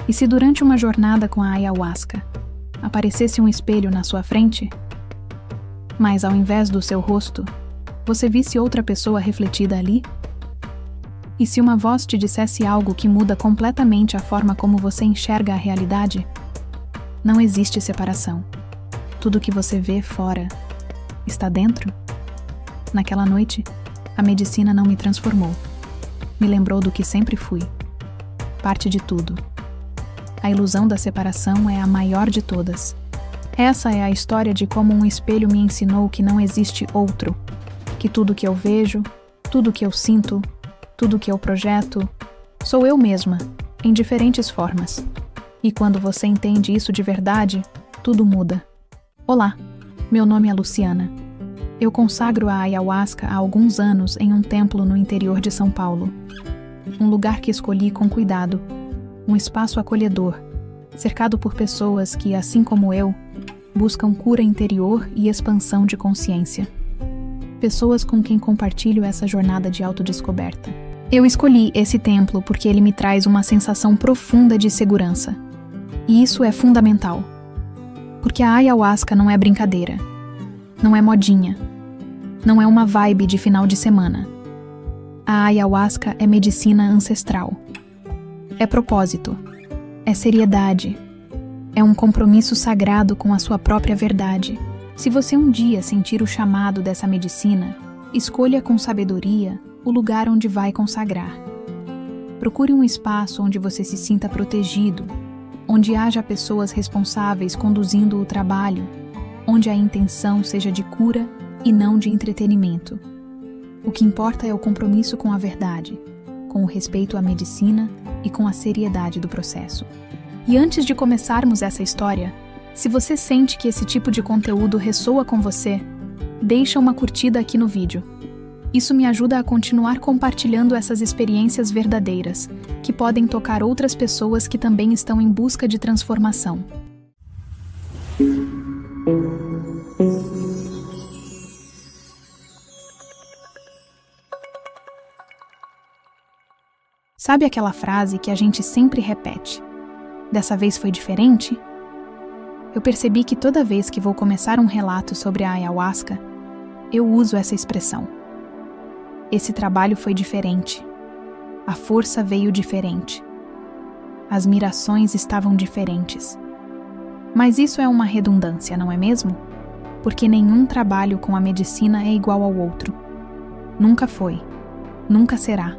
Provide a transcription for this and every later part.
E se durante uma jornada com a ayahuasca aparecesse um espelho na sua frente, mas ao invés do seu rosto, você visse outra pessoa refletida ali? E se uma voz te dissesse algo que muda completamente a forma como você enxerga a realidade? Não existe separação. Tudo que você vê fora está dentro. Naquela noite, a medicina não me transformou. Me lembrou do que sempre fui. Parte de tudo. A ilusão da separação é a maior de todas. Essa é a história de como um espelho me ensinou que não existe outro, que tudo que eu vejo, tudo que eu sinto, tudo que eu projeto, sou eu mesma, em diferentes formas. E quando você entende isso de verdade, tudo muda. Olá, meu nome é Luciana. Eu consagro a ayahuasca há alguns anos em um templo no interior de São Paulo. Um lugar que escolhi com cuidado, um espaço acolhedor, cercado por pessoas que, assim como eu, buscam cura interior e expansão de consciência. Pessoas com quem compartilho essa jornada de autodescoberta. Eu escolhi esse templo porque ele me traz uma sensação profunda de segurança. E isso é fundamental. Porque a ayahuasca não é brincadeira. Não é modinha. Não é uma vibe de final de semana. A ayahuasca é medicina ancestral. É propósito. É seriedade. É um compromisso sagrado com a sua própria verdade. Se você um dia sentir o chamado dessa medicina, escolha com sabedoria o lugar onde vai consagrar. Procure um espaço onde você se sinta protegido, onde haja pessoas responsáveis conduzindo o trabalho, onde a intenção seja de cura e não de entretenimento. O que importa é o compromisso com a verdade, com o respeito à medicina e com a seriedade do processo. E antes de começarmos essa história, se você sente que esse tipo de conteúdo ressoa com você, deixa uma curtida aqui no vídeo. Isso me ajuda a continuar compartilhando essas experiências verdadeiras, que podem tocar outras pessoas que também estão em busca de transformação. Sabe aquela frase que a gente sempre repete? Dessa vez foi diferente? Eu percebi que toda vez que vou começar um relato sobre a ayahuasca, eu uso essa expressão. Esse trabalho foi diferente. A força veio diferente. As mirações estavam diferentes. Mas isso é uma redundância, não é mesmo? Porque nenhum trabalho com a medicina é igual ao outro. Nunca foi. Nunca será.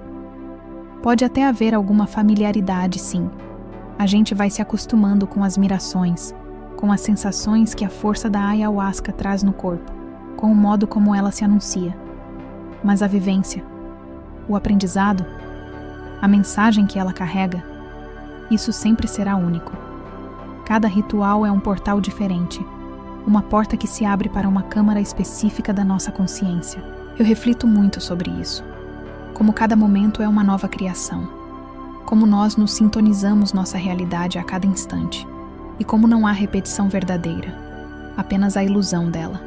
Pode até haver alguma familiaridade, sim. A gente vai se acostumando com as mirações, com as sensações que a força da ayahuasca traz no corpo, com o modo como ela se anuncia. Mas a vivência, o aprendizado, a mensagem que ela carrega, isso sempre será único. Cada ritual é um portal diferente, uma porta que se abre para uma câmara específica da nossa consciência. Eu reflito muito sobre isso. Como cada momento é uma nova criação. Como nós nos sintonizamos nossa realidade a cada instante. E como não há repetição verdadeira, apenas a ilusão dela.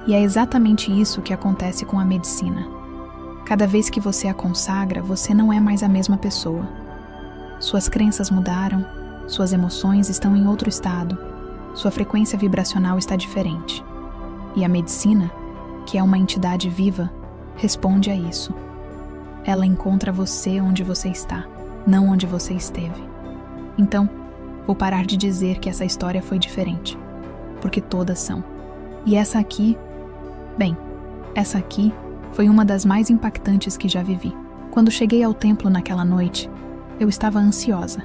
E é exatamente isso que acontece com a medicina. Cada vez que você a consagra, você não é mais a mesma pessoa. Suas crenças mudaram, suas emoções estão em outro estado, sua frequência vibracional está diferente. E a medicina, que é uma entidade viva, responde a isso. Ela encontra você onde você está, não onde você esteve. Então, vou parar de dizer que essa história foi diferente, porque todas são. E essa aqui foi uma das mais impactantes que já vivi. Quando cheguei ao templo naquela noite, eu estava ansiosa.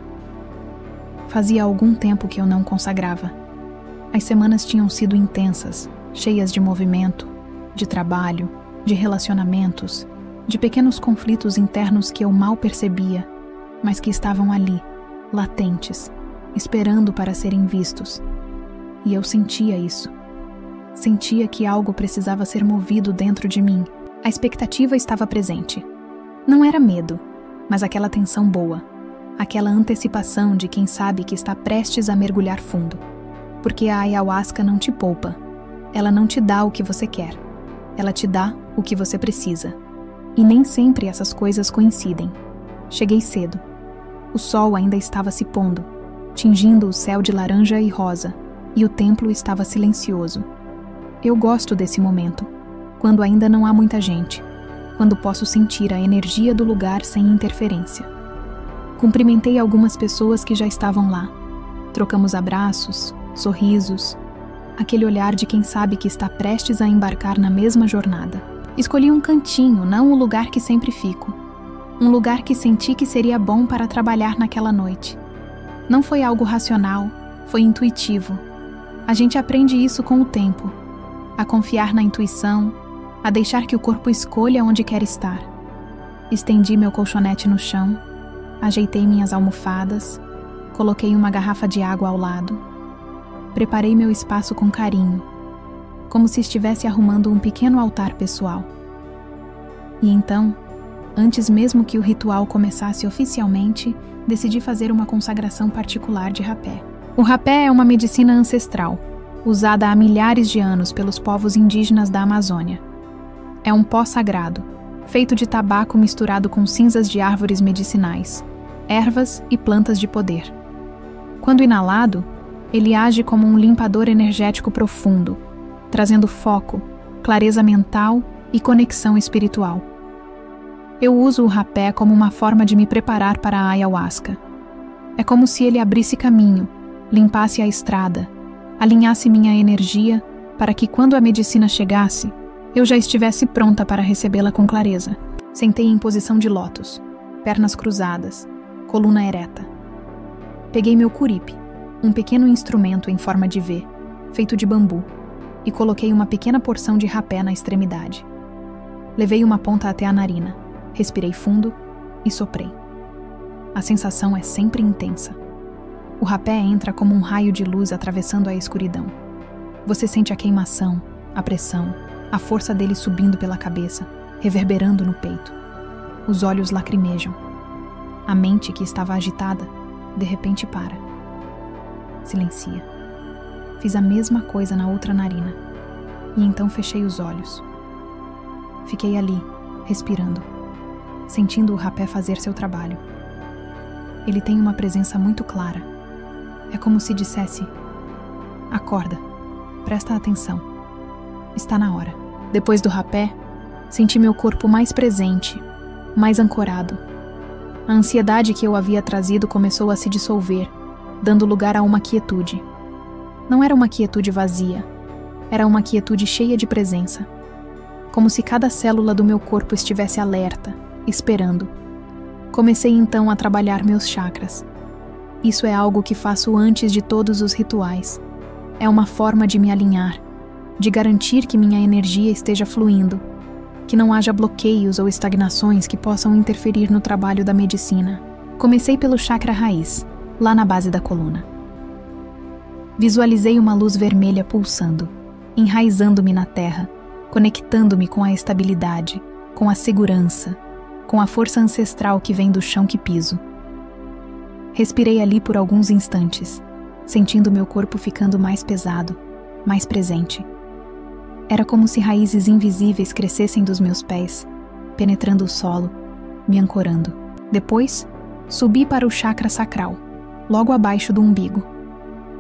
Fazia algum tempo que eu não consagrava. As semanas tinham sido intensas, cheias de movimento, de trabalho, de relacionamentos, de pequenos conflitos internos que eu mal percebia, mas que estavam ali, latentes, esperando para serem vistos. E eu sentia isso. Sentia que algo precisava ser movido dentro de mim. A expectativa estava presente. Não era medo, mas aquela tensão boa. Aquela antecipação de quem sabe que está prestes a mergulhar fundo. Porque a ayahuasca não te poupa. Ela não te dá o que você quer. Ela te dá o que você precisa. E nem sempre essas coisas coincidem. Cheguei cedo. O sol ainda estava se pondo, tingindo o céu de laranja e rosa, e o templo estava silencioso. Eu gosto desse momento, quando ainda não há muita gente, quando posso sentir a energia do lugar sem interferência. Cumprimentei algumas pessoas que já estavam lá. Trocamos abraços, sorrisos, aquele olhar de quem sabe que está prestes a embarcar na mesma jornada. Escolhi um cantinho, não o lugar que sempre fico. Um lugar que senti que seria bom para trabalhar naquela noite. Não foi algo racional, foi intuitivo. A gente aprende isso com o tempo. A confiar na intuição, a deixar que o corpo escolha onde quer estar. Estendi meu colchonete no chão, ajeitei minhas almofadas, coloquei uma garrafa de água ao lado. Preparei meu espaço com carinho, como se estivesse arrumando um pequeno altar pessoal. E então, antes mesmo que o ritual começasse oficialmente, decidi fazer uma consagração particular de rapé. O rapé é uma medicina ancestral, usada há milhares de anos pelos povos indígenas da Amazônia. É um pó sagrado, feito de tabaco misturado com cinzas de árvores medicinais, ervas e plantas de poder. Quando inalado, ele age como um limpador energético profundo, trazendo foco, clareza mental e conexão espiritual. Eu uso o rapé como uma forma de me preparar para a ayahuasca. É como se ele abrisse caminho, limpasse a estrada, alinhasse minha energia para que quando a medicina chegasse, eu já estivesse pronta para recebê-la com clareza. Sentei em posição de lótus, pernas cruzadas, coluna ereta. Peguei meu curipe, um pequeno instrumento em forma de V, feito de bambu, e coloquei uma pequena porção de rapé na extremidade. Levei uma ponta até a narina, respirei fundo e soprei. A sensação é sempre intensa. O rapé entra como um raio de luz atravessando a escuridão. Você sente a queimação, a pressão, a força dele subindo pela cabeça, reverberando no peito. Os olhos lacrimejam. A mente, que estava agitada, de repente para. Silencia. Fiz a mesma coisa na outra narina. E então fechei os olhos. Fiquei ali, respirando, sentindo o rapé fazer seu trabalho. Ele tem uma presença muito clara. É como se dissesse: acorda, presta atenção. Está na hora. Depois do rapé, senti meu corpo mais presente, mais ancorado. A ansiedade que eu havia trazido começou a se dissolver, dando lugar a uma quietude. Não era uma quietude vazia, era uma quietude cheia de presença. Como se cada célula do meu corpo estivesse alerta, esperando. Comecei então a trabalhar meus chakras. Isso é algo que faço antes de todos os rituais. É uma forma de me alinhar, de garantir que minha energia esteja fluindo, que não haja bloqueios ou estagnações que possam interferir no trabalho da medicina. Comecei pelo chakra raiz, lá na base da coluna. Visualizei uma luz vermelha pulsando, enraizando-me na terra, conectando-me com a estabilidade, com a segurança, com a força ancestral que vem do chão que piso. Respirei ali por alguns instantes, sentindo meu corpo ficando mais pesado, mais presente. Era como se raízes invisíveis crescessem dos meus pés, penetrando o solo, me ancorando. Depois, subi para o chakra sacral, logo abaixo do umbigo.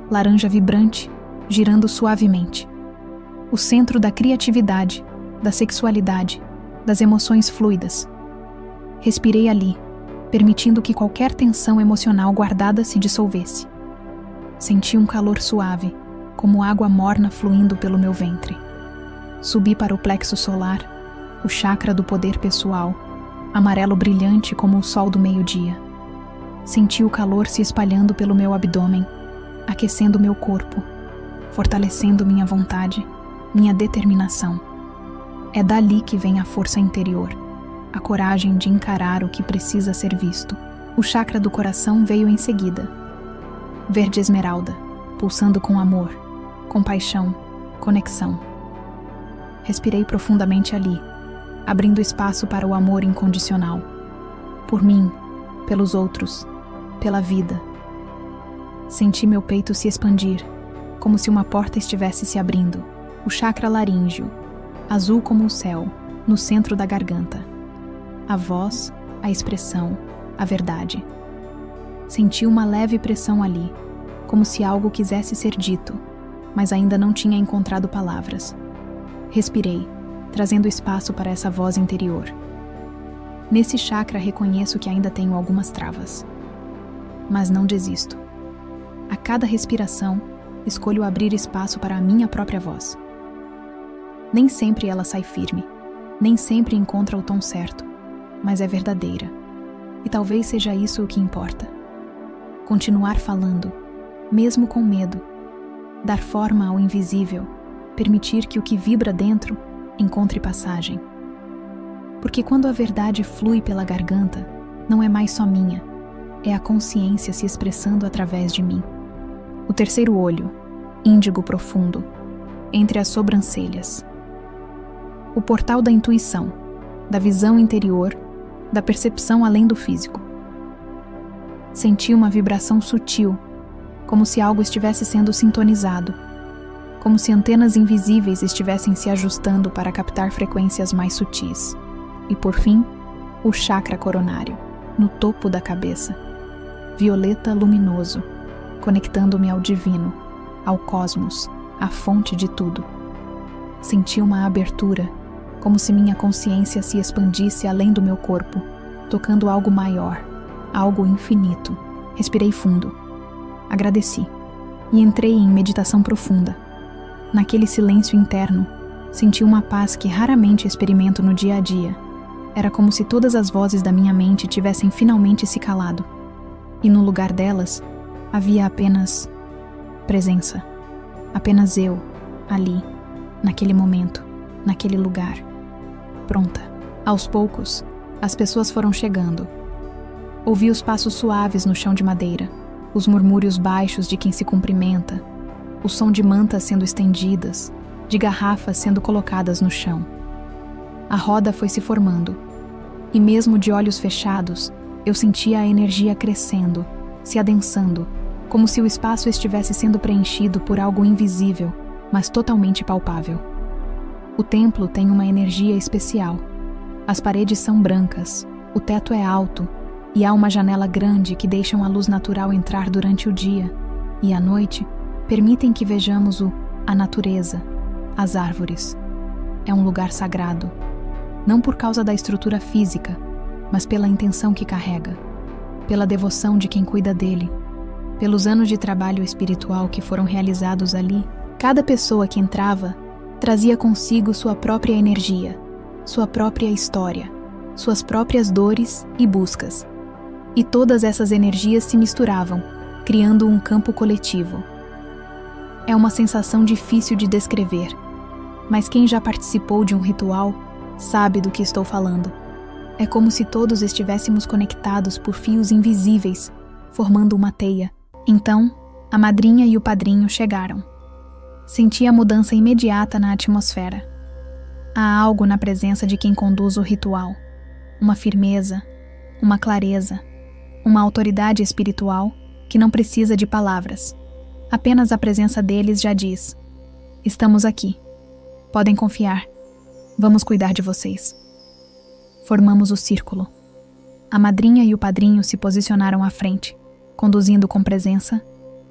Laranja vibrante, girando suavemente. O centro da criatividade, da sexualidade, das emoções fluidas. Respirei ali, permitindo que qualquer tensão emocional guardada se dissolvesse. Senti um calor suave, como água morna fluindo pelo meu ventre. Subi para o plexo solar, o chakra do poder pessoal, amarelo brilhante como o sol do meio-dia. Senti o calor se espalhando pelo meu abdômen, aquecendo meu corpo, fortalecendo minha vontade, minha determinação. É dali que vem a força interior, a coragem de encarar o que precisa ser visto. O chakra do coração veio em seguida. Verde esmeralda, pulsando com amor, compaixão, conexão. Respirei profundamente ali, abrindo espaço para o amor incondicional. Por mim, pelos outros, pela vida. Senti meu peito se expandir, como se uma porta estivesse se abrindo. O chakra laríngeo, azul como o céu, no centro da garganta. A voz, a expressão, a verdade. Senti uma leve pressão ali, como se algo quisesse ser dito, mas ainda não tinha encontrado palavras. Respirei, trazendo espaço para essa voz interior. Nesse chakra reconheço que ainda tenho algumas travas. Mas não desisto. A cada respiração, escolho abrir espaço para a minha própria voz. Nem sempre ela sai firme, nem sempre encontra o tom certo, mas é verdadeira. E talvez seja isso o que importa. Continuar falando, mesmo com medo. Dar forma ao invisível, permitir que o que vibra dentro encontre passagem. Porque quando a verdade flui pela garganta, não é mais só minha, é a consciência se expressando através de mim. O terceiro olho, índigo profundo, entre as sobrancelhas. O portal da intuição, da visão interior, da percepção além do físico. Senti uma vibração sutil, como se algo estivesse sendo sintonizado, como se antenas invisíveis estivessem se ajustando para captar frequências mais sutis. E por fim, o chakra coronário, no topo da cabeça, violeta luminoso, conectando-me ao divino, ao cosmos, à fonte de tudo. Senti uma abertura, como se minha consciência se expandisse além do meu corpo, tocando algo maior, algo infinito. Respirei fundo, agradeci e entrei em meditação profunda. Naquele silêncio interno, senti uma paz que raramente experimento no dia a dia. Era como se todas as vozes da minha mente tivessem finalmente se calado. E no lugar delas, havia apenas presença. Apenas eu, ali, naquele momento, naquele lugar. Pronta. Aos poucos, as pessoas foram chegando. Ouvi os passos suaves no chão de madeira, os murmúrios baixos de quem se cumprimenta, o som de mantas sendo estendidas, de garrafas sendo colocadas no chão. A roda foi se formando, e mesmo de olhos fechados, eu sentia a energia crescendo, se adensando, como se o espaço estivesse sendo preenchido por algo invisível, mas totalmente palpável. O templo tem uma energia especial. As paredes são brancas, o teto é alto, e há uma janela grande que deixa a luz natural entrar durante o dia, e à noite permitem que vejamos a natureza, as árvores. É um lugar sagrado, não por causa da estrutura física, mas pela intenção que carrega, pela devoção de quem cuida dele, pelos anos de trabalho espiritual que foram realizados ali. Cada pessoa que entrava trazia consigo sua própria energia, sua própria história, suas próprias dores e buscas. E todas essas energias se misturavam, criando um campo coletivo. É uma sensação difícil de descrever, mas quem já participou de um ritual sabe do que estou falando. É como se todos estivéssemos conectados por fios invisíveis, formando uma teia. Então, a madrinha e o padrinho chegaram. Senti a mudança imediata na atmosfera. Há algo na presença de quem conduz o ritual. Uma firmeza, uma clareza, uma autoridade espiritual que não precisa de palavras. Apenas a presença deles já diz: estamos aqui. Podem confiar. Vamos cuidar de vocês. Formamos o círculo. A madrinha e o padrinho se posicionaram à frente, conduzindo com presença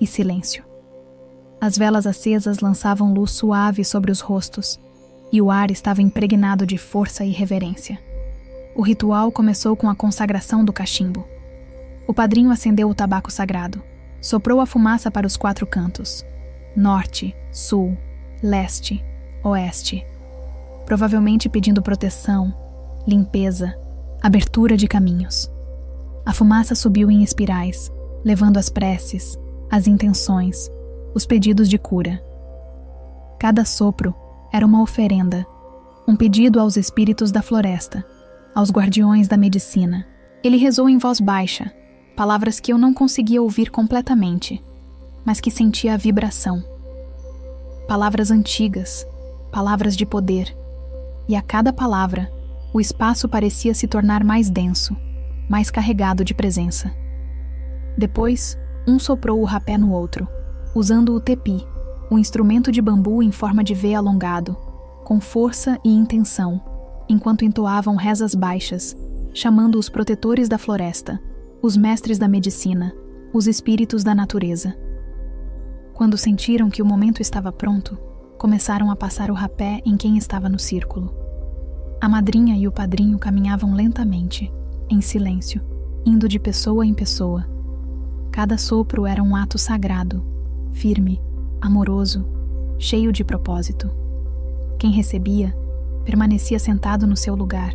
e silêncio. As velas acesas lançavam luz suave sobre os rostos, e o ar estava impregnado de força e reverência. O ritual começou com a consagração do cachimbo. O padrinho acendeu o tabaco sagrado, soprou a fumaça para os 4 cantos: norte, sul, leste, oeste, provavelmente pedindo proteção, limpeza, abertura de caminhos. A fumaça subiu em espirais, levando as preces, as intenções, os pedidos de cura. Cada sopro era uma oferenda, um pedido aos espíritos da floresta, aos guardiões da medicina. Ele rezou em voz baixa, palavras que eu não conseguia ouvir completamente, mas que sentia a vibração. Palavras antigas, palavras de poder, e a cada palavra, o espaço parecia se tornar mais denso, mais carregado de presença. Depois, um soprou o rapé no outro, usando o tepi, um instrumento de bambu em forma de V alongado, com força e intenção, enquanto entoavam rezas baixas, chamando os protetores da floresta, os mestres da medicina, Os espíritos da natureza. Quando sentiram que o momento estava pronto, começaram a passar o rapé em quem estava no círculo. A madrinha e o padrinho caminhavam lentamente, em silêncio, indo de pessoa em pessoa. Cada sopro era um ato sagrado, firme, amoroso, cheio de propósito. Quem recebia, permanecia sentado no seu lugar,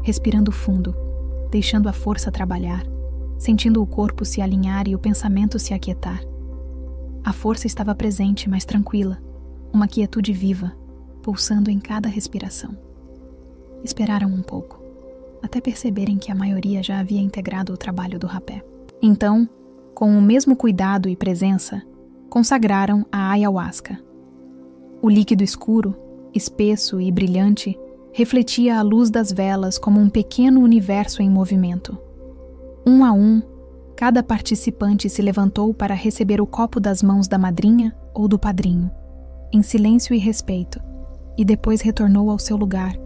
respirando fundo, deixando a força trabalhar, sentindo o corpo se alinhar e o pensamento se aquietar. A força estava presente, mas tranquila, uma quietude viva, pulsando em cada respiração. Esperaram um pouco, até perceberem que a maioria já havia integrado o trabalho do rapé. Então, com o mesmo cuidado e presença, consagraram a ayahuasca. O líquido escuro, espesso e brilhante, refletia a luz das velas como um pequeno universo em movimento. Um a um, cada participante se levantou para receber o copo das mãos da madrinha ou do padrinho, em silêncio e respeito, e depois retornou ao seu lugar,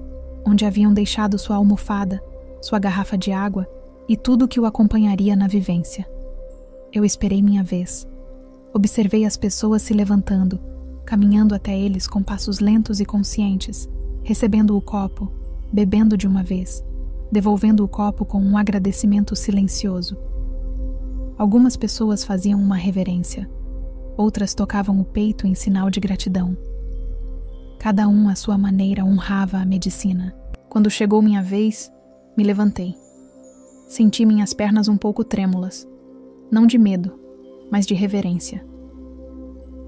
onde haviam deixado sua almofada, sua garrafa de água e tudo que o acompanharia na vivência. Eu esperei minha vez. Observei as pessoas se levantando, caminhando até eles com passos lentos e conscientes, recebendo o copo, bebendo de uma vez, devolvendo o copo com um agradecimento silencioso. Algumas pessoas faziam uma reverência, outras tocavam o peito em sinal de gratidão. Cada um à sua maneira honrava a medicina. Quando chegou minha vez, me levantei. Senti minhas pernas um pouco trêmulas, não de medo, mas de reverência.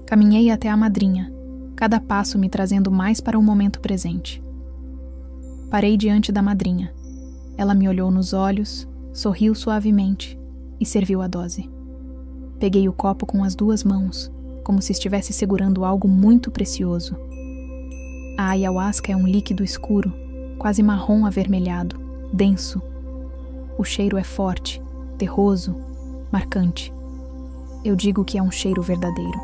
Caminhei até a madrinha, cada passo me trazendo mais para o momento presente. Parei diante da madrinha. Ela me olhou nos olhos, sorriu suavemente e serviu a dose. Peguei o copo com as 2 mãos, como se estivesse segurando algo muito precioso. A ayahuasca é um líquido escuro, quase marrom avermelhado, denso. O cheiro é forte, terroso, marcante. Eu digo que é um cheiro verdadeiro.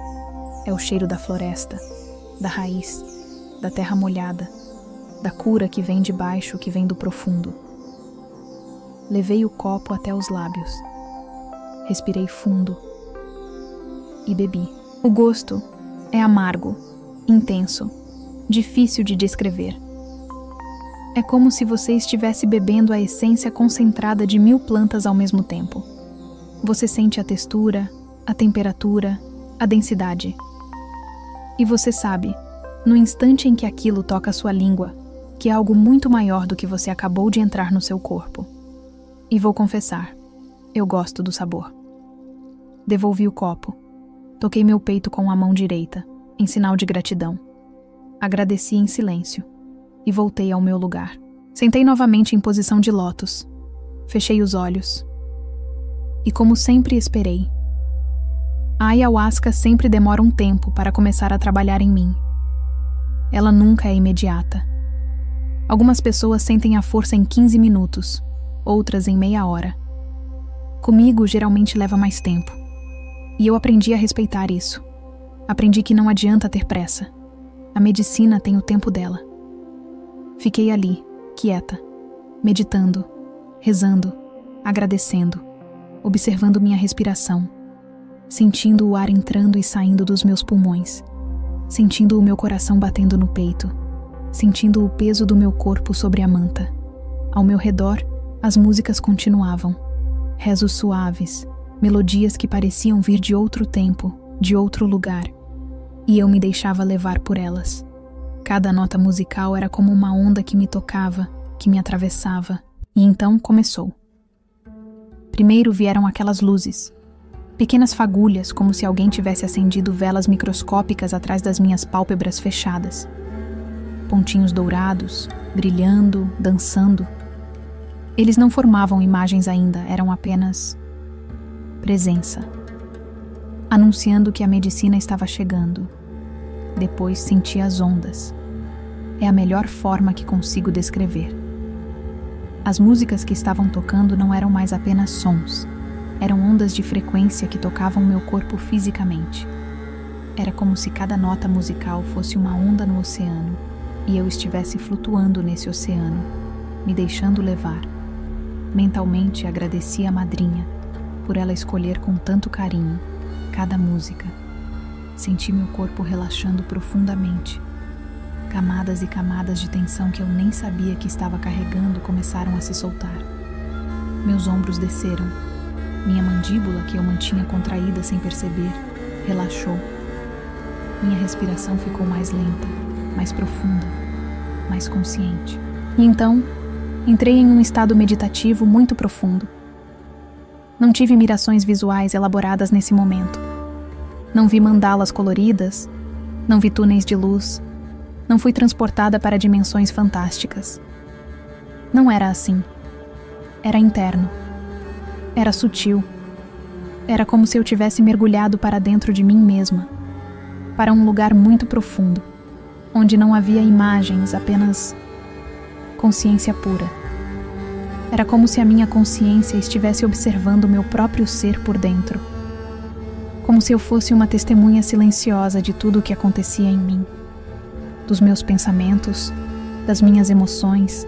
É o cheiro da floresta, da raiz, da terra molhada, da cura que vem de baixo, que vem do profundo. Levei o copo até os lábios. Respirei fundo e bebi. O gosto é amargo, intenso, difícil de descrever. É como se você estivesse bebendo a essência concentrada de 1000 plantas ao mesmo tempo. Você sente a textura, a temperatura, a densidade. E você sabe, no instante em que aquilo toca sua língua, que é algo muito maior do que você acabou de entrar no seu corpo. E vou confessar, eu gosto do sabor. Devolvi o copo. Toquei meu peito com a mão direita, em sinal de gratidão. Agradeci em silêncio e voltei ao meu lugar. Sentei novamente em posição de lótus. Fechei os olhos. E como sempre esperei. A ayahuasca sempre demora um tempo para começar a trabalhar em mim. Ela nunca é imediata. Algumas pessoas sentem a força em 15 minutos, outras em meia hora. Comigo, geralmente leva mais tempo. E eu aprendi a respeitar isso. Aprendi que não adianta ter pressa. A medicina tem o tempo dela. Fiquei ali, quieta, meditando, rezando, agradecendo, observando minha respiração, sentindo o ar entrando e saindo dos meus pulmões, sentindo o meu coração batendo no peito, sentindo o peso do meu corpo sobre a manta. Ao meu redor, as músicas continuavam, rezos suaves, melodias que pareciam vir de outro tempo, de outro lugar, e eu me deixava levar por elas. Cada nota musical era como uma onda que me tocava, que me atravessava, e então começou. Primeiro vieram aquelas luzes, pequenas fagulhas, como se alguém tivesse acendido velas microscópicas atrás das minhas pálpebras fechadas. Pontinhos dourados, brilhando, dançando. Eles não formavam imagens ainda, eram apenas presença, anunciando que a medicina estava chegando. Depois senti as ondas. É a melhor forma que consigo descrever. As músicas que estavam tocando não eram mais apenas sons. Eram ondas de frequência que tocavam meu corpo fisicamente. Era como se cada nota musical fosse uma onda no oceano e eu estivesse flutuando nesse oceano, me deixando levar. Mentalmente agradeci a madrinha, por ela escolher com tanto carinho cada música. Senti meu corpo relaxando profundamente. Camadas e camadas de tensão que eu nem sabia que estava carregando começaram a se soltar. Meus ombros desceram. Minha mandíbula, que eu mantinha contraída sem perceber, relaxou. Minha respiração ficou mais lenta, mais profunda, mais consciente. E então, entrei em um estado meditativo muito profundo. Não tive mirações visuais elaboradas nesse momento. Não vi mandalas coloridas, não vi túneis de luz, não fui transportada para dimensões fantásticas. Não era assim. Era interno. Era sutil. Era como se eu tivesse mergulhado para dentro de mim mesma, para um lugar muito profundo, onde não havia imagens, apenas consciência pura. Era como se a minha consciência estivesse observando o meu próprio ser por dentro. Como se eu fosse uma testemunha silenciosa de tudo o que acontecia em mim. Dos meus pensamentos, das minhas emoções,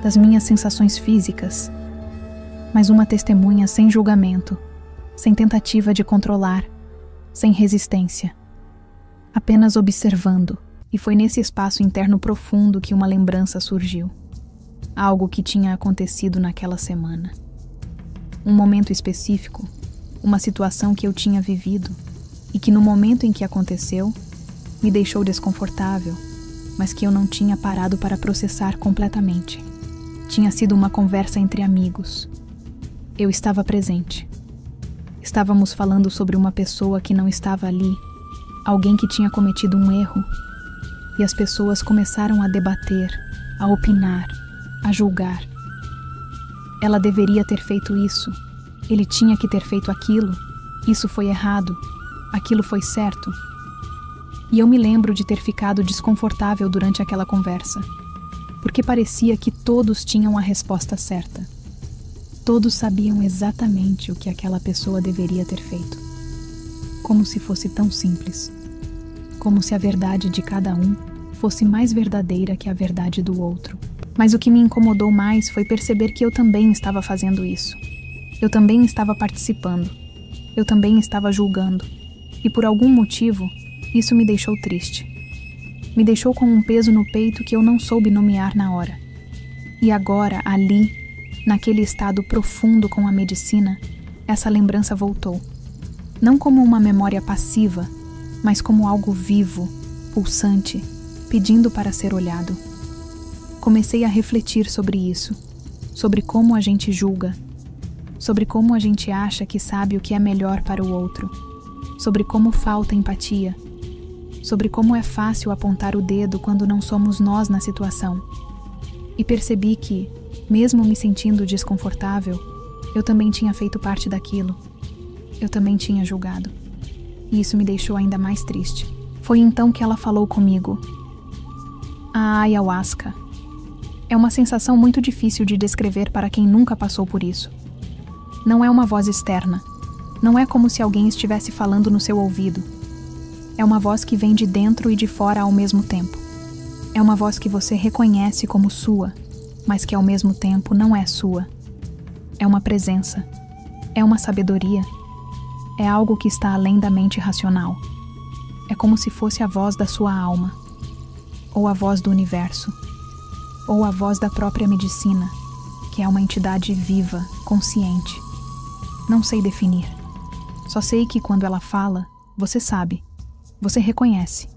das minhas sensações físicas. Mas uma testemunha sem julgamento, sem tentativa de controlar, sem resistência. Apenas observando. E foi nesse espaço interno profundo que uma lembrança surgiu. Algo que tinha acontecido naquela semana. Um momento específico, uma situação que eu tinha vivido e que no momento em que aconteceu, me deixou desconfortável, mas que eu não tinha parado para processar completamente. Tinha sido uma conversa entre amigos. Eu estava presente. Estávamos falando sobre uma pessoa que não estava ali, alguém que tinha cometido um erro, e as pessoas começaram a debater, a opinar, a julgar. Ela deveria ter feito isso, ele tinha que ter feito aquilo, isso foi errado, aquilo foi certo. E eu me lembro de ter ficado desconfortável durante aquela conversa, porque parecia que todos tinham a resposta certa. Todos sabiam exatamente o que aquela pessoa deveria ter feito. Como se fosse tão simples. Como se a verdade de cada um fosse mais verdadeira que a verdade do outro. Mas o que me incomodou mais foi perceber que eu também estava fazendo isso. Eu também estava participando. Eu também estava julgando. E por algum motivo, isso me deixou triste. Me deixou com um peso no peito que eu não soube nomear na hora. E agora, ali, naquele estado profundo com a medicina, essa lembrança voltou. Não como uma memória passiva, mas como algo vivo, pulsante, pedindo para ser olhado. Comecei a refletir sobre isso, sobre como a gente julga, sobre como a gente acha que sabe o que é melhor para o outro, sobre como falta empatia, sobre como é fácil apontar o dedo quando não somos nós na situação. E percebi que, mesmo me sentindo desconfortável, eu também tinha feito parte daquilo. Eu também tinha julgado. E isso me deixou ainda mais triste. Foi então que ela falou comigo. A ayahuasca. É uma sensação muito difícil de descrever para quem nunca passou por isso. Não é uma voz externa. Não é como se alguém estivesse falando no seu ouvido. É uma voz que vem de dentro e de fora ao mesmo tempo. É uma voz que você reconhece como sua, mas que ao mesmo tempo não é sua. É uma presença. É uma sabedoria. É algo que está além da mente racional. É como se fosse a voz da sua alma, ou a voz do universo, ou a voz da própria medicina, que é uma entidade viva, consciente. Não sei definir. Só sei que quando ela fala, você sabe, você reconhece,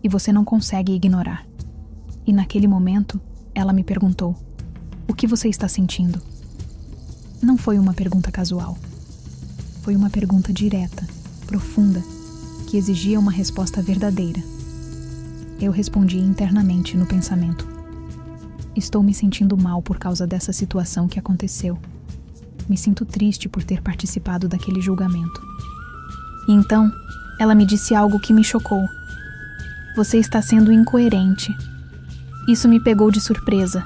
e você não consegue ignorar. E naquele momento, ela me perguntou: o que você está sentindo? Não foi uma pergunta casual. Foi uma pergunta direta, profunda, que exigia uma resposta verdadeira. Eu respondi internamente no pensamento: estou me sentindo mal por causa dessa situação que aconteceu. Me sinto triste por ter participado daquele julgamento. E então, ela me disse algo que me chocou. Você está sendo incoerente. Isso me pegou de surpresa,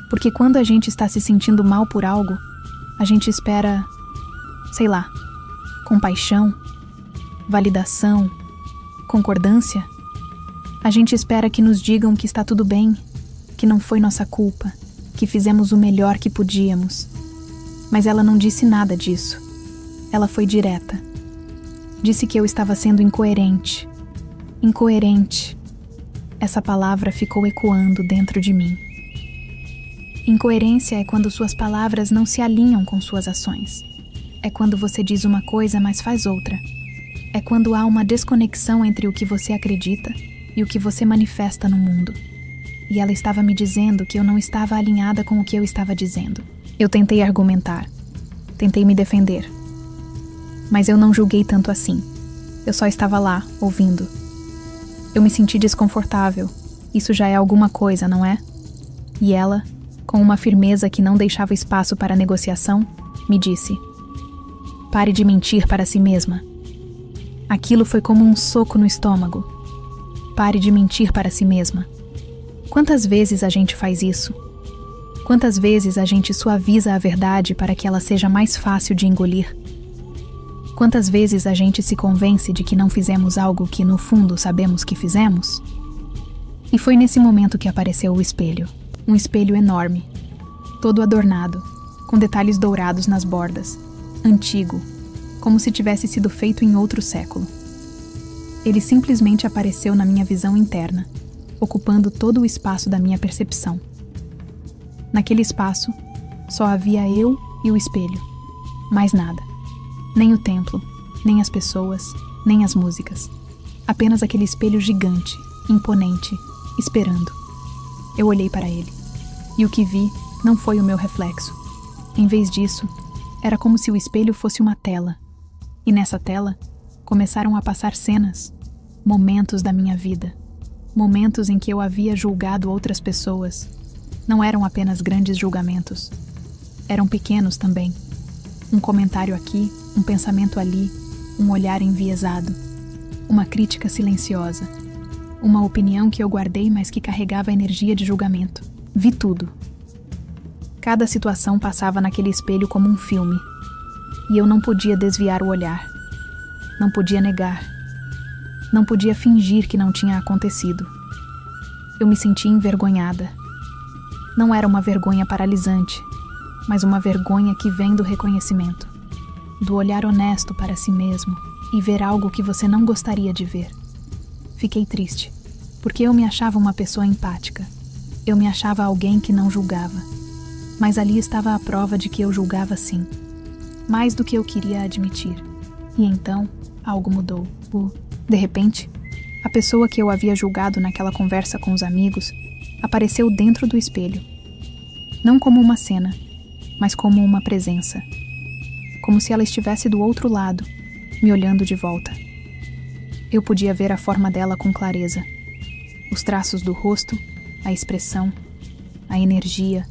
porque quando a gente está se sentindo mal por algo, a gente espera, sei lá, compaixão, validação, concordância. A gente espera que nos digam que está tudo bem, que não foi nossa culpa, que fizemos o melhor que podíamos. Mas ela não disse nada disso. Ela foi direta. Disse que eu estava sendo incoerente. Incoerente. Essa palavra ficou ecoando dentro de mim. Incoerência é quando suas palavras não se alinham com suas ações. É quando você diz uma coisa, mas faz outra. É quando há uma desconexão entre o que você acredita e o que você manifesta no mundo. E ela estava me dizendo que eu não estava alinhada com o que eu estava dizendo. Eu tentei argumentar. Tentei me defender. Mas eu não julguei tanto assim. Eu só estava lá, ouvindo. Eu me senti desconfortável. Isso já é alguma coisa, não é? E ela, com uma firmeza que não deixava espaço para negociação, me disse: pare de mentir para si mesma. Aquilo foi como um soco no estômago. Pare de mentir para si mesma. Quantas vezes a gente faz isso? Quantas vezes a gente suaviza a verdade para que ela seja mais fácil de engolir? Quantas vezes a gente se convence de que não fizemos algo que, no fundo, sabemos que fizemos? E foi nesse momento que apareceu o espelho. Um espelho enorme, todo adornado, com detalhes dourados nas bordas, antigo, como se tivesse sido feito em outro século. Ele simplesmente apareceu na minha visão interna, ocupando todo o espaço da minha percepção. Naquele espaço, só havia eu e o espelho. Mais nada. Nem o templo, nem as pessoas, nem as músicas. Apenas aquele espelho gigante, imponente, esperando. Eu olhei para ele. E o que vi não foi o meu reflexo. Em vez disso, era como se o espelho fosse uma tela. E nessa tela, começaram a passar cenas, momentos da minha vida. Momentos em que eu havia julgado outras pessoas. Não eram apenas grandes julgamentos. Eram pequenos também. Um comentário aqui, um pensamento ali, um olhar enviesado. Uma crítica silenciosa. Uma opinião que eu guardei, mas que carregava energia de julgamento. Vi tudo. Cada situação passava naquele espelho como um filme. E eu não podia desviar o olhar. Não podia negar. Não podia fingir que não tinha acontecido. Eu me senti envergonhada. Não era uma vergonha paralisante, mas uma vergonha que vem do reconhecimento, do olhar honesto para si mesmo e ver algo que você não gostaria de ver. Fiquei triste, porque eu me achava uma pessoa empática. Eu me achava alguém que não julgava. Mas ali estava a prova de que eu julgava sim, mais do que eu queria admitir. E então, algo mudou. De repente, a pessoa que eu havia julgado naquela conversa com os amigos apareceu dentro do espelho. Não como uma cena, mas como uma presença. Como se ela estivesse do outro lado, me olhando de volta. Eu podia ver a forma dela com clareza. Os traços do rosto, a expressão, a energia.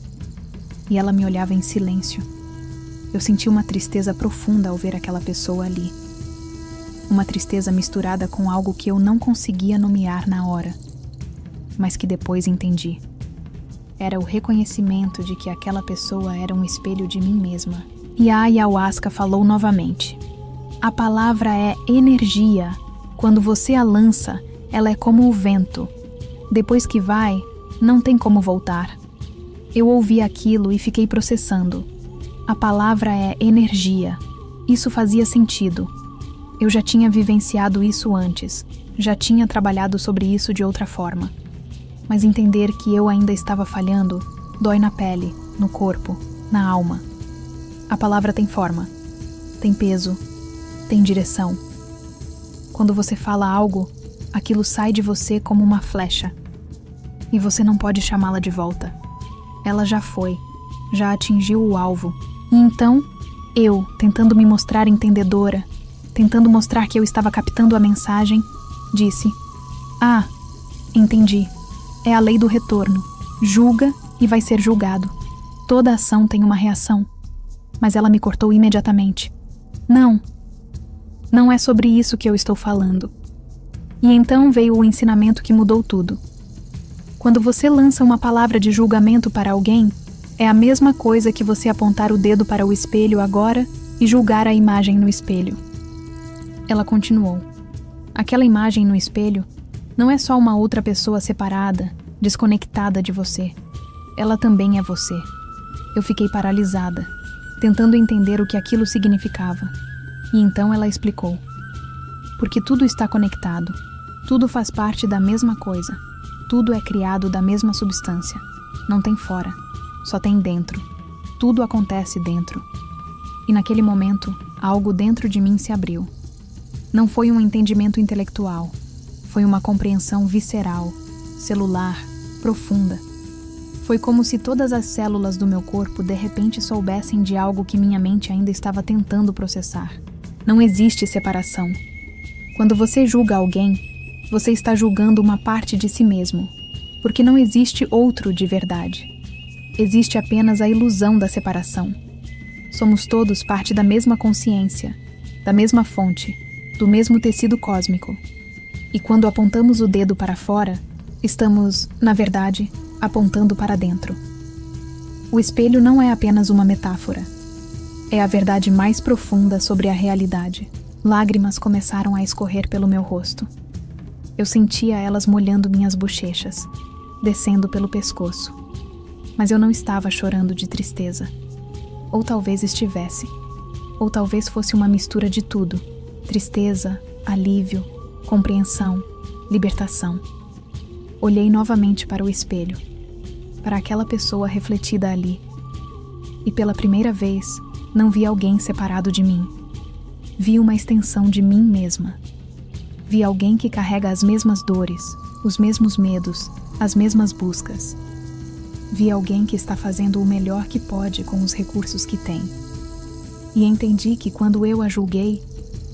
E ela me olhava em silêncio. Eu senti uma tristeza profunda ao ver aquela pessoa ali. Uma tristeza misturada com algo que eu não conseguia nomear na hora, mas que depois entendi. Era o reconhecimento de que aquela pessoa era um espelho de mim mesma. E a ayahuasca falou novamente. A palavra é energia. Quando você a lança, ela é como o vento. Depois que vai, não tem como voltar. Eu ouvi aquilo e fiquei processando. A palavra é energia. Isso fazia sentido. Eu já tinha vivenciado isso antes. Já tinha trabalhado sobre isso de outra forma. Mas entender que eu ainda estava falhando dói na pele, no corpo, na alma. A palavra tem forma, tem peso, tem direção. Quando você fala algo, aquilo sai de você como uma flecha. E você não pode chamá-la de volta. Ela já foi, já atingiu o alvo. E então, eu, tentando me mostrar entendedora, tentando mostrar que eu estava captando a mensagem, disse: "Ah, entendi. É a lei do retorno. Julga e vai ser julgado. Toda ação tem uma reação." Mas ela me cortou imediatamente. Não. Não é sobre isso que eu estou falando. E então veio o ensinamento que mudou tudo. Quando você lança uma palavra de julgamento para alguém, é a mesma coisa que você apontar o dedo para o espelho agora e julgar a imagem no espelho. Ela continuou. Aquela imagem no espelho não é só uma outra pessoa separada, desconectada de você. Ela também é você. Eu fiquei paralisada, tentando entender o que aquilo significava. E então ela explicou. Porque tudo está conectado. Tudo faz parte da mesma coisa. Tudo é criado da mesma substância. Não tem fora, só tem dentro. Tudo acontece dentro. E naquele momento, algo dentro de mim se abriu. Não foi um entendimento intelectual. Foi uma compreensão visceral, celular, profunda. Foi como se todas as células do meu corpo de repente soubessem de algo que minha mente ainda estava tentando processar. Não existe separação. Quando você julga alguém, você está julgando uma parte de si mesmo, porque não existe outro de verdade. Existe apenas a ilusão da separação. Somos todos parte da mesma consciência, da mesma fonte, do mesmo tecido cósmico. E quando apontamos o dedo para fora, estamos, na verdade, apontando para dentro. O espelho não é apenas uma metáfora. É a verdade mais profunda sobre a realidade. Lágrimas começaram a escorrer pelo meu rosto. Eu sentia elas molhando minhas bochechas, descendo pelo pescoço. Mas eu não estava chorando de tristeza. Ou talvez estivesse. Ou talvez fosse uma mistura de tudo. Tristeza, alívio, compreensão, libertação. Olhei novamente para o espelho, para aquela pessoa refletida ali. E pela primeira vez, não vi alguém separado de mim. Vi uma extensão de mim mesma. Vi alguém que carrega as mesmas dores, os mesmos medos, as mesmas buscas. Vi alguém que está fazendo o melhor que pode com os recursos que tem. E entendi que quando eu a julguei,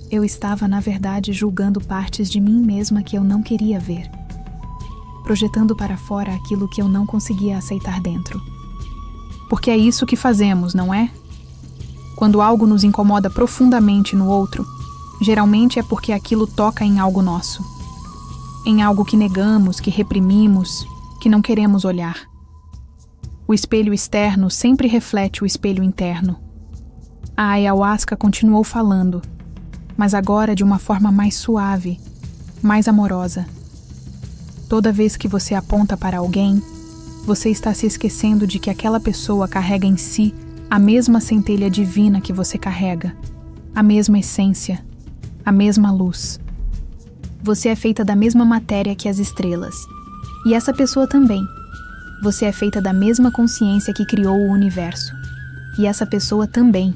eu estava, na verdade, julgando partes de mim mesma que eu não queria ver, projetando para fora aquilo que eu não conseguia aceitar dentro. Porque é isso que fazemos, não é? Quando algo nos incomoda profundamente no outro, geralmente é porque aquilo toca em algo nosso. Em algo que negamos, que reprimimos, que não queremos olhar. O espelho externo sempre reflete o espelho interno. A ayahuasca continuou falando, mas agora de uma forma mais suave, mais amorosa. Toda vez que você aponta para alguém, você está se esquecendo de que aquela pessoa carrega em si a mesma centelha divina que você carrega, a mesma essência, a mesma luz. Você é feita da mesma matéria que as estrelas. E essa pessoa também. Você é feita da mesma consciência que criou o universo. E essa pessoa também.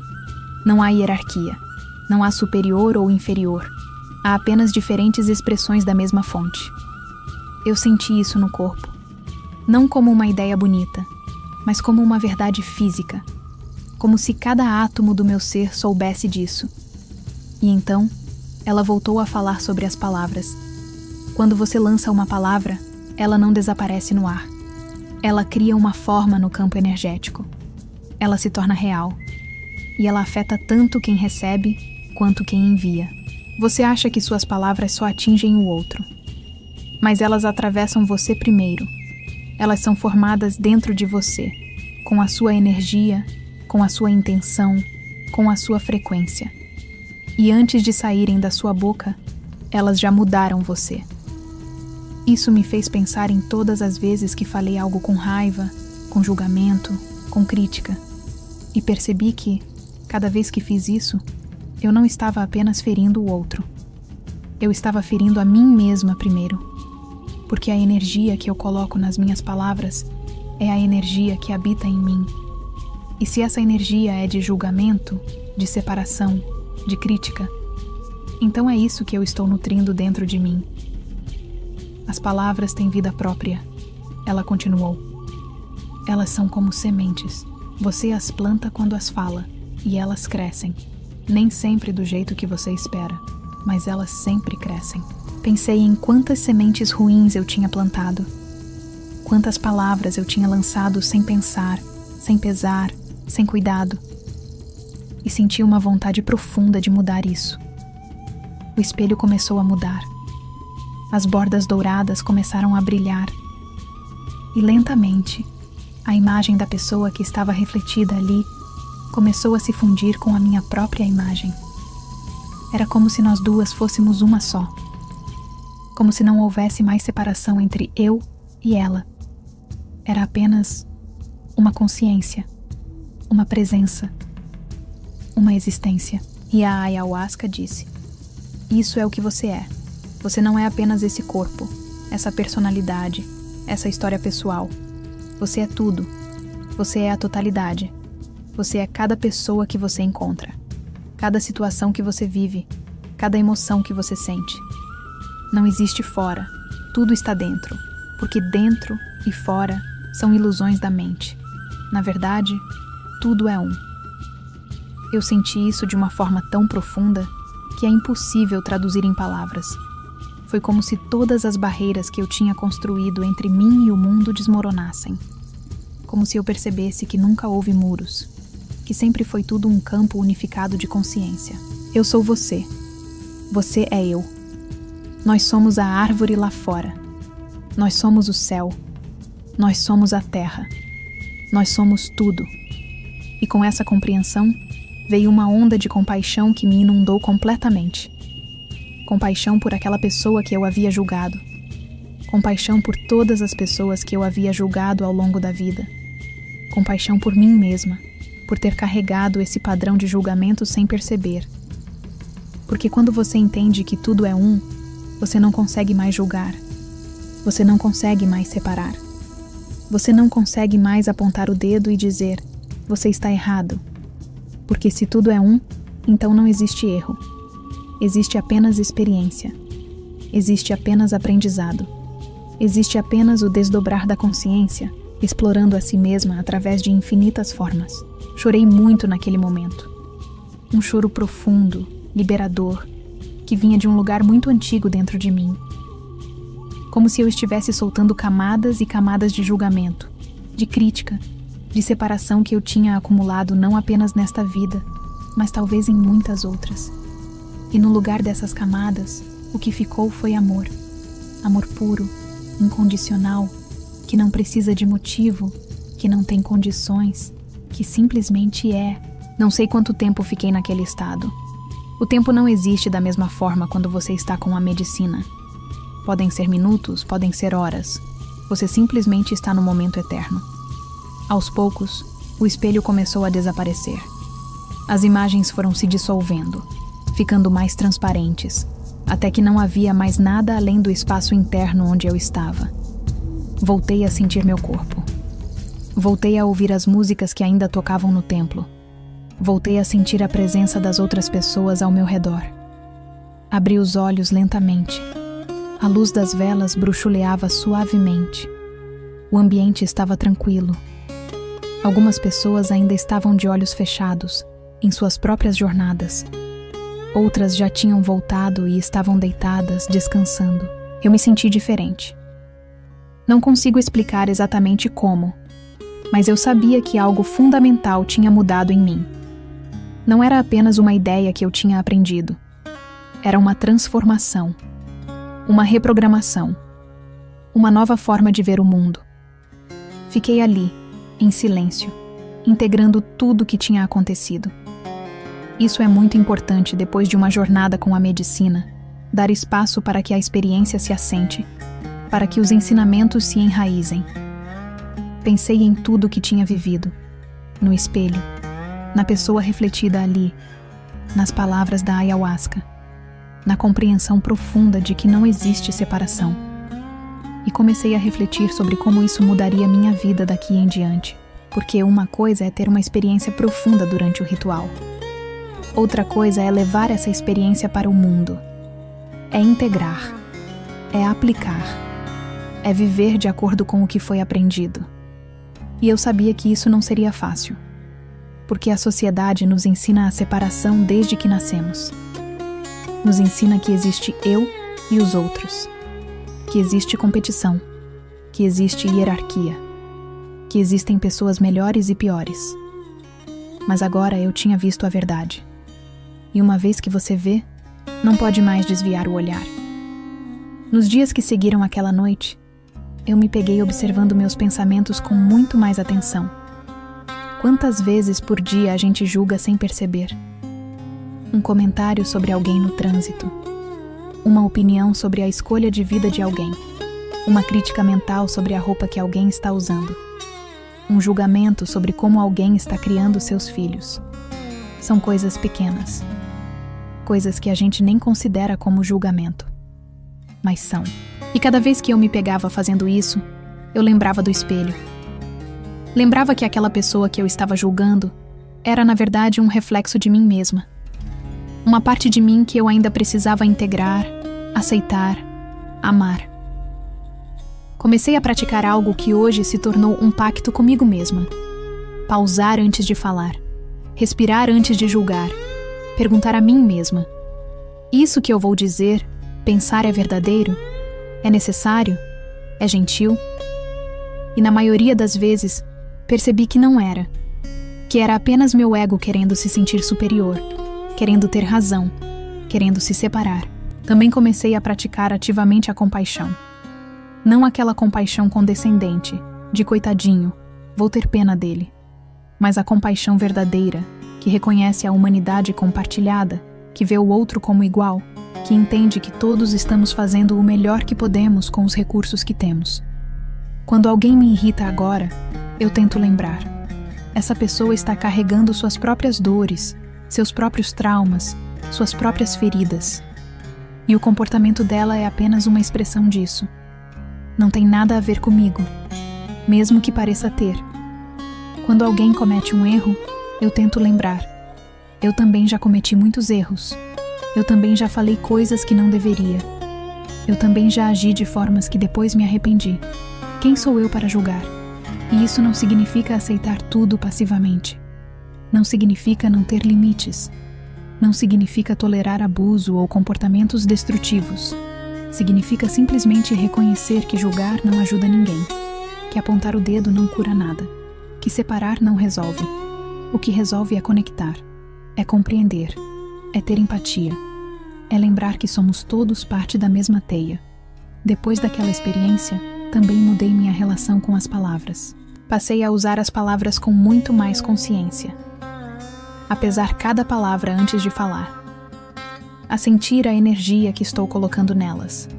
Não há hierarquia. Não há superior ou inferior. Há apenas diferentes expressões da mesma fonte. Eu senti isso no corpo. Não como uma ideia bonita, mas como uma verdade física. Como se cada átomo do meu ser soubesse disso. E então, ela voltou a falar sobre as palavras. Quando você lança uma palavra, ela não desaparece no ar. Ela cria uma forma no campo energético. Ela se torna real. E ela afeta tanto quem recebe, quanto quem envia. Você acha que suas palavras só atingem o outro. Mas elas atravessam você primeiro. Elas são formadas dentro de você, com a sua energia, com a sua intenção, com a sua frequência. E antes de saírem da sua boca, elas já mudaram você. Isso me fez pensar em todas as vezes que falei algo com raiva, com julgamento, com crítica. E percebi que, cada vez que fiz isso, eu não estava apenas ferindo o outro. Eu estava ferindo a mim mesma primeiro. Porque a energia que eu coloco nas minhas palavras é a energia que habita em mim. E se essa energia é de julgamento, de separação, de crítica, então é isso que eu estou nutrindo dentro de mim. As palavras têm vida própria, ela continuou. Elas são como sementes. Você as planta quando as fala, e elas crescem. Nem sempre do jeito que você espera, mas elas sempre crescem. Pensei em quantas sementes ruins eu tinha plantado. Quantas palavras eu tinha lançado sem pensar, sem pesar, sem cuidado. E senti uma vontade profunda de mudar isso. O espelho começou a mudar. As bordas douradas começaram a brilhar. E lentamente, a imagem da pessoa que estava refletida ali começou a se fundir com a minha própria imagem. Era como se nós duas fôssemos uma só. Como se não houvesse mais separação entre eu e ela. Era apenas uma consciência, uma presença, uma existência. E a ayahuasca disse: isso é o que você é. Você não é apenas esse corpo, essa personalidade, essa história pessoal. Você é tudo. Você é a totalidade. Você é cada pessoa que você encontra, cada situação que você vive, cada emoção que você sente. Não existe fora, tudo está dentro, porque dentro e fora são ilusões da mente. Na verdade, tudo é um. Eu senti isso de uma forma tão profunda que é impossível traduzir em palavras. Foi como se todas as barreiras que eu tinha construído entre mim e o mundo desmoronassem. Como se eu percebesse que nunca houve muros, que sempre foi tudo um campo unificado de consciência. Eu sou você. Você é eu. Nós somos a árvore lá fora. Nós somos o céu. Nós somos a terra. Nós somos tudo. E com essa compreensão, veio uma onda de compaixão que me inundou completamente. Compaixão por aquela pessoa que eu havia julgado. Compaixão por todas as pessoas que eu havia julgado ao longo da vida. Compaixão por mim mesma, por ter carregado esse padrão de julgamento sem perceber. Porque quando você entende que tudo é um, você não consegue mais julgar. Você não consegue mais separar. Você não consegue mais apontar o dedo e dizer: você está errado. Porque se tudo é um, então não existe erro. Existe apenas experiência. Existe apenas aprendizado. Existe apenas o desdobrar da consciência, explorando a si mesma através de infinitas formas. Chorei muito naquele momento. Um choro profundo, liberador, que vinha de um lugar muito antigo dentro de mim. Como se eu estivesse soltando camadas e camadas de julgamento, de crítica, de separação que eu tinha acumulado não apenas nesta vida, mas talvez em muitas outras. E no lugar dessas camadas, o que ficou foi amor. Amor puro, incondicional, que não precisa de motivo, que não tem condições, que simplesmente é. Não sei quanto tempo fiquei naquele estado. O tempo não existe da mesma forma quando você está com a medicina. Podem ser minutos, podem ser horas. Você simplesmente está no momento eterno. Aos poucos, o espelho começou a desaparecer. As imagens foram se dissolvendo, ficando mais transparentes, até que não havia mais nada além do espaço interno onde eu estava. Voltei a sentir meu corpo. Voltei a ouvir as músicas que ainda tocavam no templo. Voltei a sentir a presença das outras pessoas ao meu redor. Abri os olhos lentamente. A luz das velas bruxuleava suavemente. O ambiente estava tranquilo. Algumas pessoas ainda estavam de olhos fechados, em suas próprias jornadas. Outras já tinham voltado e estavam deitadas, descansando. Eu me senti diferente. Não consigo explicar exatamente como, mas eu sabia que algo fundamental tinha mudado em mim. Não era apenas uma ideia que eu tinha aprendido. Era uma transformação, uma reprogramação, uma nova forma de ver o mundo. Fiquei ali, em silêncio, integrando tudo o que tinha acontecido. Isso é muito importante depois de uma jornada com a medicina, dar espaço para que a experiência se assente, para que os ensinamentos se enraizem. Pensei em tudo o que tinha vivido, no espelho, na pessoa refletida ali, nas palavras da ayahuasca, na compreensão profunda de que não existe separação. E comecei a refletir sobre como isso mudaria minha vida daqui em diante, porque uma coisa é ter uma experiência profunda durante o ritual. Outra coisa é levar essa experiência para o mundo. É integrar, é aplicar, é viver de acordo com o que foi aprendido. E eu sabia que isso não seria fácil, porque a sociedade nos ensina a separação desde que nascemos. Nos ensina que existe eu e os outros, que existe competição, que existe hierarquia, que existem pessoas melhores e piores. Mas agora eu tinha visto a verdade. E uma vez que você vê, não pode mais desviar o olhar. Nos dias que seguiram aquela noite, eu me peguei observando meus pensamentos com muito mais atenção. Quantas vezes por dia a gente julga sem perceber? Um comentário sobre alguém no trânsito. Uma opinião sobre a escolha de vida de alguém. Uma crítica mental sobre a roupa que alguém está usando. Um julgamento sobre como alguém está criando seus filhos. São coisas pequenas, coisas que a gente nem considera como julgamento, mas são. E cada vez que eu me pegava fazendo isso, eu lembrava do espelho. Lembrava que aquela pessoa que eu estava julgando era, na verdade, um reflexo de mim mesma. Uma parte de mim que eu ainda precisava integrar, aceitar, amar. Comecei a praticar algo que hoje se tornou um pacto comigo mesma. Pausar antes de falar. Respirar antes de julgar. Perguntar a mim mesma: isso que eu vou dizer, pensar é verdadeiro? É necessário? É gentil? E na maioria das vezes, percebi que não era. Que era apenas meu ego querendo se sentir superior, querendo ter razão, querendo se separar. Também comecei a praticar ativamente a compaixão. Não aquela compaixão condescendente, de coitadinho, vou ter pena dele, mas a compaixão verdadeira, que reconhece a humanidade compartilhada, que vê o outro como igual, que entende que todos estamos fazendo o melhor que podemos com os recursos que temos. Quando alguém me irrita agora, eu tento lembrar. Essa pessoa está carregando suas próprias dores, seus próprios traumas, suas próprias feridas. E o comportamento dela é apenas uma expressão disso. Não tem nada a ver comigo, mesmo que pareça ter. Quando alguém comete um erro, eu tento lembrar. Eu também já cometi muitos erros. Eu também já falei coisas que não deveria. Eu também já agi de formas que depois me arrependi. Quem sou eu para julgar? E isso não significa aceitar tudo passivamente. Não significa não ter limites. Não significa tolerar abuso ou comportamentos destrutivos. Significa simplesmente reconhecer que julgar não ajuda ninguém, que apontar o dedo não cura nada, que separar não resolve. O que resolve é conectar, é compreender, é ter empatia, é lembrar que somos todos parte da mesma teia. Depois daquela experiência, também mudei minha relação com as palavras. Passei a usar as palavras com muito mais consciência. A pesar cada palavra antes de falar. A sentir a energia que estou colocando nelas.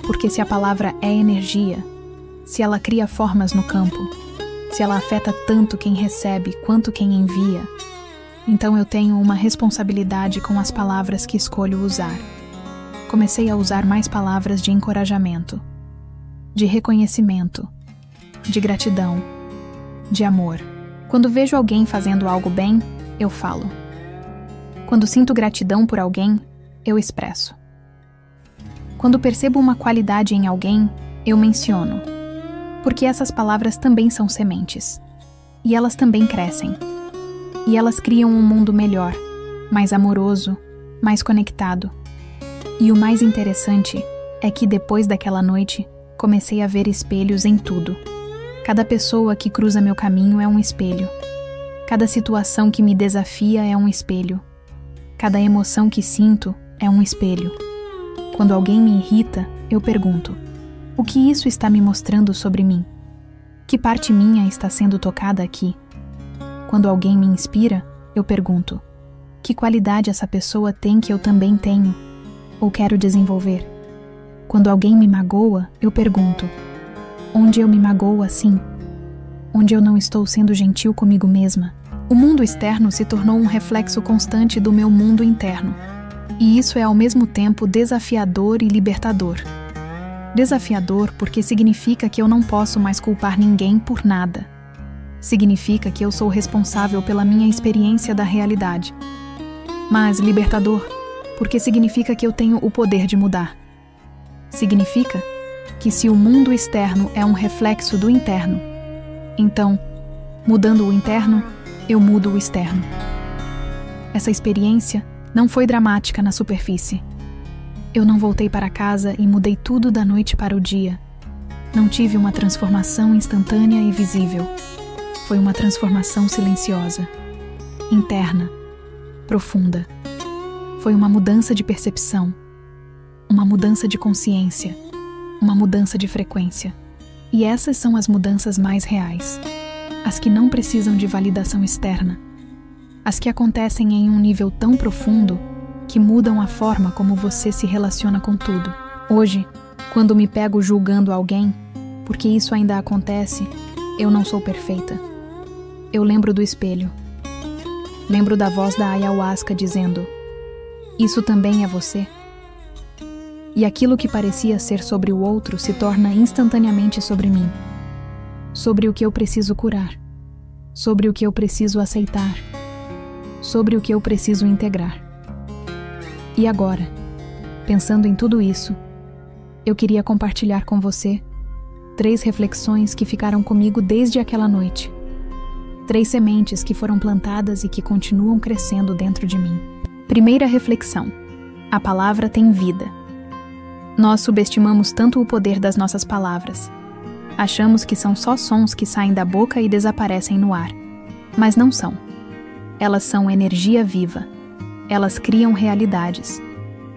Porque se a palavra é energia, se ela cria formas no campo, se ela afeta tanto quem recebe quanto quem envia, então eu tenho uma responsabilidade com as palavras que escolho usar. Comecei a usar mais palavras de encorajamento, de reconhecimento, de gratidão, de amor. Quando vejo alguém fazendo algo bem, eu falo. Quando sinto gratidão por alguém, eu expresso. Quando percebo uma qualidade em alguém, eu menciono. Porque essas palavras também são sementes. E elas também crescem. E elas criam um mundo melhor, mais amoroso, mais conectado. E o mais interessante é que depois daquela noite, comecei a ver espelhos em tudo. Cada pessoa que cruza meu caminho é um espelho. Cada situação que me desafia é um espelho. Cada emoção que sinto é um espelho. Quando alguém me irrita, eu pergunto: o que isso está me mostrando sobre mim? Que parte minha está sendo tocada aqui? Quando alguém me inspira, eu pergunto: que qualidade essa pessoa tem que eu também tenho? Ou quero desenvolver? Quando alguém me magoa, eu pergunto: onde eu me magoo assim? Onde eu não estou sendo gentil comigo mesma? O mundo externo se tornou um reflexo constante do meu mundo interno. E isso é ao mesmo tempo desafiador e libertador. Desafiador porque significa que eu não posso mais culpar ninguém por nada. Significa que eu sou responsável pela minha experiência da realidade. Mas libertador porque significa que eu tenho o poder de mudar. Significa que se o mundo externo é um reflexo do interno, então, mudando o interno, eu mudo o externo. Essa experiência não foi dramática na superfície. Eu não voltei para casa e mudei tudo da noite para o dia. Não tive uma transformação instantânea e visível. Foi uma transformação silenciosa, interna, profunda. Foi uma mudança de percepção, uma mudança de consciência, uma mudança de frequência. E essas são as mudanças mais reais. As que não precisam de validação externa. As que acontecem em um nível tão profundo que mudam a forma como você se relaciona com tudo. Hoje, quando me pego julgando alguém, porque isso ainda acontece, eu não sou perfeita. Eu lembro do espelho. Lembro da voz da ayahuasca dizendo: Isso também é você. E aquilo que parecia ser sobre o outro se torna instantaneamente sobre mim. Sobre o que eu preciso curar. Sobre o que eu preciso aceitar. Sobre o que eu preciso integrar. E agora, pensando em tudo isso, eu queria compartilhar com você 3 reflexões que ficaram comigo desde aquela noite. 3 sementes que foram plantadas e que continuam crescendo dentro de mim. Primeira reflexão: a palavra tem vida. Nós subestimamos tanto o poder das nossas palavras. Achamos que são só sons que saem da boca e desaparecem no ar. Mas não são. Elas são energia viva. Elas criam realidades.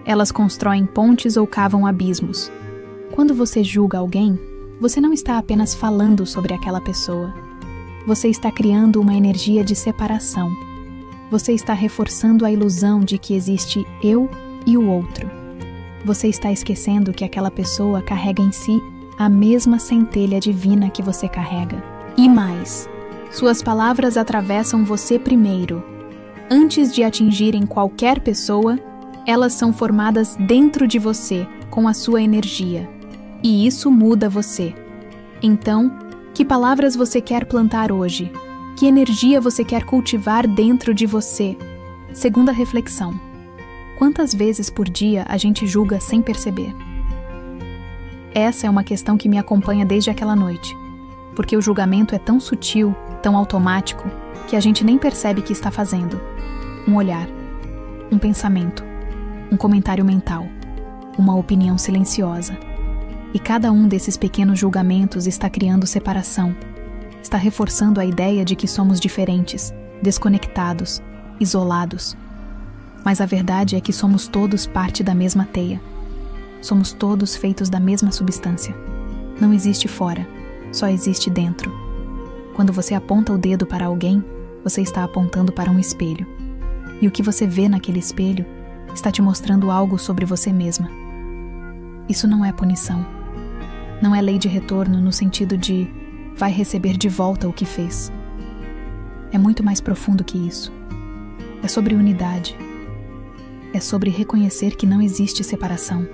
Elas constroem pontes ou cavam abismos. Quando você julga alguém, você não está apenas falando sobre aquela pessoa. Você está criando uma energia de separação. Você está reforçando a ilusão de que existe eu e o outro. Você está esquecendo que aquela pessoa carrega em si a mesma centelha divina que você carrega. E mais, suas palavras atravessam você primeiro. Antes de atingirem qualquer pessoa, elas são formadas dentro de você, com a sua energia. E isso muda você. Então, que palavras você quer plantar hoje? Que energia você quer cultivar dentro de você? Segunda reflexão: quantas vezes por dia a gente julga sem perceber? Essa é uma questão que me acompanha desde aquela noite, porque o julgamento é tão sutil, tão automático, que a gente nem percebe que está fazendo. Um olhar, um pensamento, um comentário mental, uma opinião silenciosa. E cada um desses pequenos julgamentos está criando separação, está reforçando a ideia de que somos diferentes, desconectados, isolados. Mas a verdade é que somos todos parte da mesma teia. Somos todos feitos da mesma substância. Não existe fora, só existe dentro. Quando você aponta o dedo para alguém, você está apontando para um espelho. E o que você vê naquele espelho está te mostrando algo sobre você mesma. Isso não é punição. Não é lei de retorno no sentido de vai receber de volta o que fez. É muito mais profundo que isso. É sobre unidade. É sobre reconhecer que não existe separação.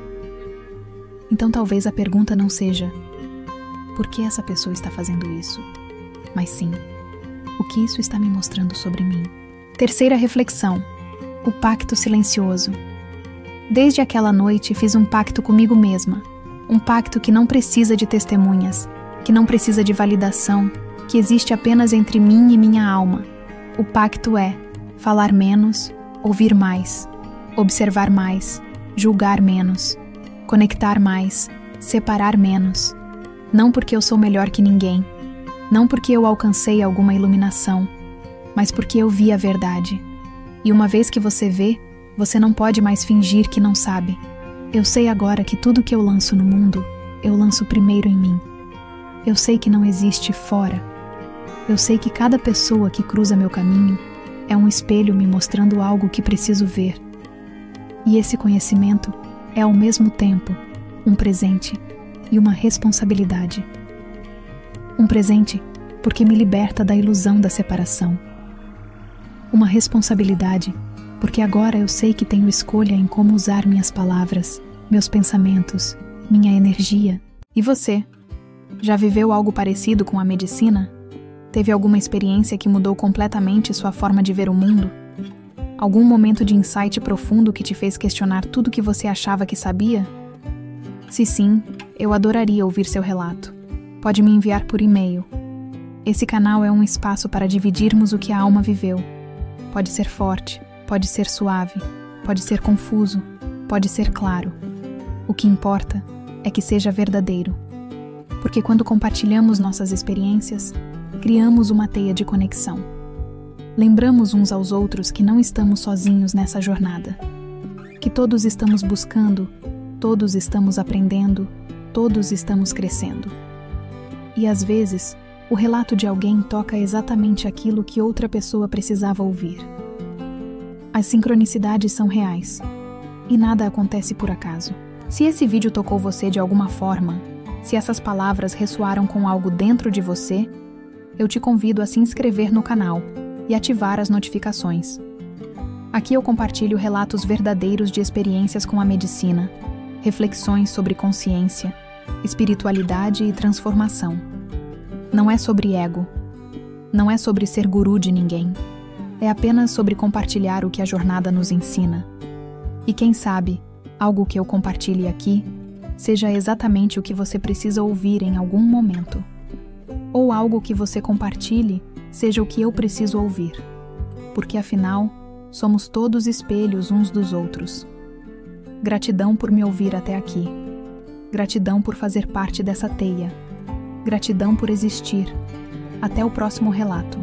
Então talvez a pergunta não seja por que essa pessoa está fazendo isso, mas sim, o que isso está me mostrando sobre mim. Terceira reflexão: o pacto silencioso. Desde aquela noite fiz um pacto comigo mesma, um pacto que não precisa de testemunhas, que não precisa de validação, que existe apenas entre mim e minha alma. O pacto é falar menos, ouvir mais, observar mais, julgar menos, conectar mais, separar menos. Não porque eu sou melhor que ninguém, não porque eu alcancei alguma iluminação, mas porque eu vi a verdade. E uma vez que você vê, você não pode mais fingir que não sabe. Eu sei agora que tudo que eu lanço no mundo, eu lanço primeiro em mim. Eu sei que não existe fora. Eu sei que cada pessoa que cruza meu caminho é um espelho me mostrando algo que preciso ver. E esse conhecimento é ao mesmo tempo um presente e uma responsabilidade. Um presente porque me liberta da ilusão da separação. Uma responsabilidade porque agora eu sei que tenho escolha em como usar minhas palavras, meus pensamentos, minha energia. E você? Já viveu algo parecido com a medicina? Teve alguma experiência que mudou completamente sua forma de ver o mundo? Algum momento de insight profundo que te fez questionar tudo que você achava que sabia? Se sim, eu adoraria ouvir seu relato. Pode me enviar por e-mail. Esse canal é um espaço para dividirmos o que a alma viveu. Pode ser forte, pode ser suave, pode ser confuso, pode ser claro. O que importa é que seja verdadeiro. Porque quando compartilhamos nossas experiências, criamos uma teia de conexão. Lembramos uns aos outros que não estamos sozinhos nessa jornada. Que todos estamos buscando, todos estamos aprendendo, todos estamos crescendo. E às vezes, o relato de alguém toca exatamente aquilo que outra pessoa precisava ouvir. As sincronicidades são reais, e nada acontece por acaso. Se esse vídeo tocou você de alguma forma, se essas palavras ressoaram com algo dentro de você, eu te convido a se inscrever no canal e ativar as notificações. Aqui eu compartilho relatos verdadeiros de experiências com a medicina, reflexões sobre consciência, espiritualidade e transformação. Não é sobre ego. Não é sobre ser guru de ninguém. É apenas sobre compartilhar o que a jornada nos ensina. E quem sabe, algo que eu compartilhe aqui seja exatamente o que você precisa ouvir em algum momento. Ou algo que você compartilhe seja o que eu preciso ouvir. Porque afinal, somos todos espelhos uns dos outros. Gratidão por me ouvir até aqui. Gratidão por fazer parte dessa teia. Gratidão por existir. Até o próximo relato.